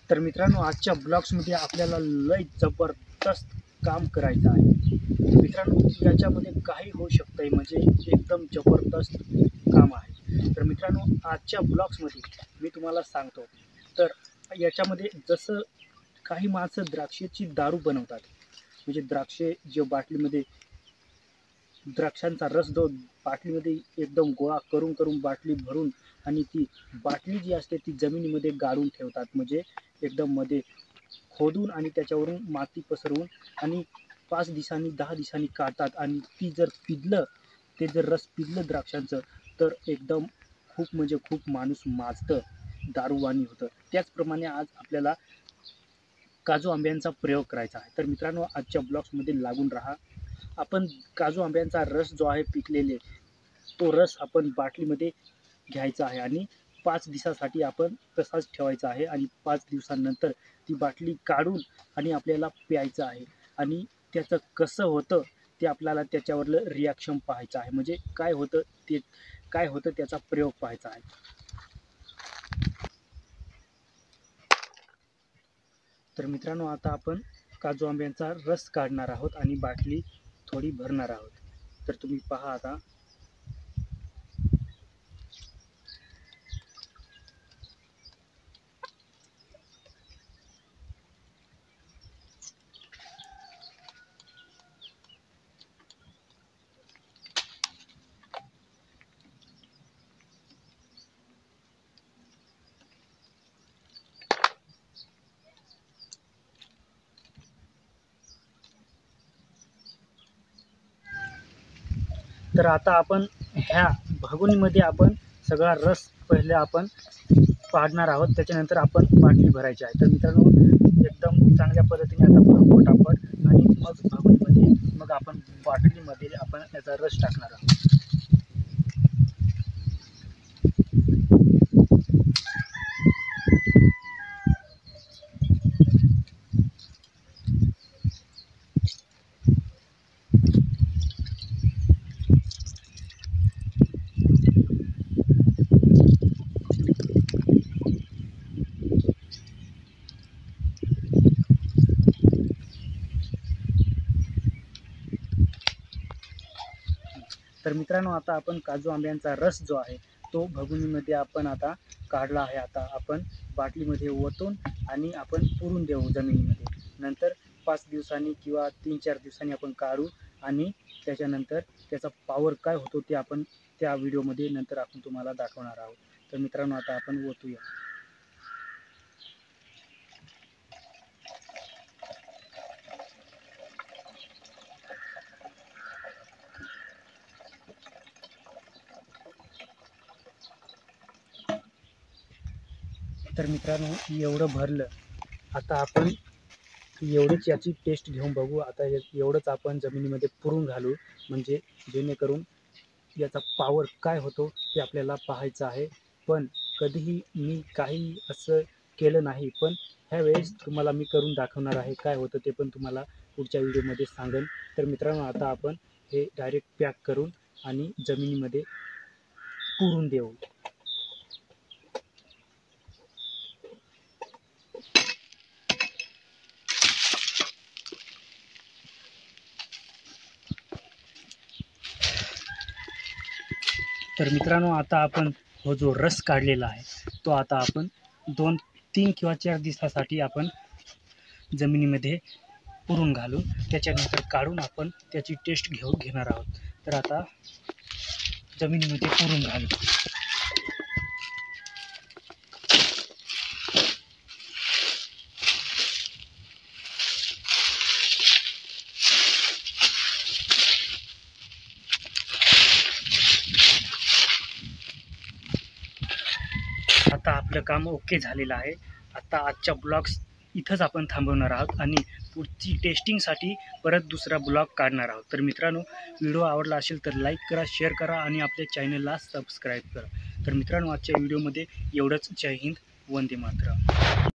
तर मित्रांनो, आजच्या ब्लॉग्समध्ये आपल्याला लय जबरदस्त काम करायचं आहे मित्रांनो. याच्यामध्ये काही होऊ शकतंय, म्हणजे एकदम जबरदस्त काम आहे. तर मित्रांनो, आजच्या ब्लॉग्समध्ये मी तुम्हाला सांगतो. तर याच्यामध्ये जसं काही माणसं द्राक्षाची दारू बनवतात, म्हणजे द्राक्षे जे बाटलीमध्ये द्राक्षांचा रस जो बाटलीमध्ये एकदम गोळा करून करून बाटली भरून आणि ती बाटली जी असते ती जमिनीमध्ये गाडून ठेवतात, म्हणजे एकदम मध्ये खोदून आणि त्याच्यावरून माती पसरवून आणि 5 दिवसांनी 10 दिवसांनी काढतात. आणि ती जर पिदलं, ते जर रस पिदलं द्राक्षांचं, तर एकदम खूप म्हणजे खूप माणूस माजतं, दारूवाणी होतं. त्याचप्रमाणे आज आपल्याला काजू आंब्यांचा प्रयोग करायचा आहे. तर मित्रांनो, आजच्या ब्लॉग्समध्ये लागून राहा. आपण काजू आंब्यांचा रस जो आहे पिकलेले, तो रस आपण बाटलीमध्ये घ्यायचा आहे आणि 5 दिवसासाठी आपण तसाच ठेवायचा आहे. आणि 5 दिवसांनंतर ती बाटली काढून आणि आपल्याला प्यायचं आहे. आणि त्याचं कसं होतं ते आपल्याला त्याच्यावरलं रिॲक्शन पाहायचं आहे, म्हणजे काय होतं त्याचा प्रयोग पाहायचा आहे. तर मित्रांनो, आता आपण काजू आंब्यांचा रस काढणार आहोत आणि बाटली थोडी भरणार आहोत. तर तुम्ही पहा आता. तर आता आपण ह्या भगोनीमध्ये आपण सगळा रस पहिले आपण काढणार आहोत, त्याच्यानंतर आपण बाटली भरायची आहे. तर मित्रांनो, एकदम चांगल्या पद्धतीने आता भरू पटापट आणि मग भगोनीमध्ये, मग आपण बाटलीमध्ये आपण याचा रस टाकणार आहोत. तर मित्रांनो, आता आपण काजू आंब्यांचा रस जो आहे तो भगोनीमध्ये आपण आता काढला आहे. आता आपण बाटलीमध्ये ओतून आणि आपण पुरून देऊ जमिनीमध्ये. नंतर 5 दिवसांनी किंवा 3-4 दिवसांनी आपण काढू आणि त्याच्यानंतर त्याचा पॉवर काय होतो ते आपण त्या व्हिडिओमध्ये नंतर आपण तुम्हाला दाखवणार आहोत. तर मित्रांनो, आता आपण ओतूया. तर मित्रांनो, एवढं भरलं. आता आपण एवढंच याची टेस्ट घेऊन बघू. आता एवढंच आपण जमिनीमध्ये पुरून घालू, म्हणजे जेणेकरून याचा पॉवर काय होतो ते आपल्याला पाहायचं आहे. पण कधीही मी काही असं केलं नाही, पण ह्यावेळेस तुम्हाला मी करून दाखवणार आहे. काय होतं ते पण तुम्हाला पुढच्या व्हिडिओमध्ये सांगेन. तर मित्रांनो, आता आपण हे डायरेक्ट पॅक करून आणि जमिनीमध्ये पुरून देऊ. तर मित्रांनो, आता आपण हो जो रस काढलेला आहे तो आता आपण 2-3 किंवा 4 दिवसासाठी आपण जमिनीमध्ये पुरून घालून त्याच्यानंतर काढून आपण त्याची टेस्ट घेणार आहोत. तर आता जमिनीमध्ये पुरून घालू. आता आपलं काम ओके झालेलं आहे. आता आजच्या ब्लॉग्स इथंच आपण थांबवणार आहोत आणि पुढची टेस्टिंगसाठी परत दुसरा ब्लॉग काढणार आहोत. तर मित्रांनो, व्हिडिओ आवडला असेल तर लाईक करा, शेअर करा आणि आपल्या चॅनलला सबस्क्राईब करा. तर मित्रांनो, आजच्या व्हिडिओमध्ये एवढंच. जय हिंद, वंदे मातरम.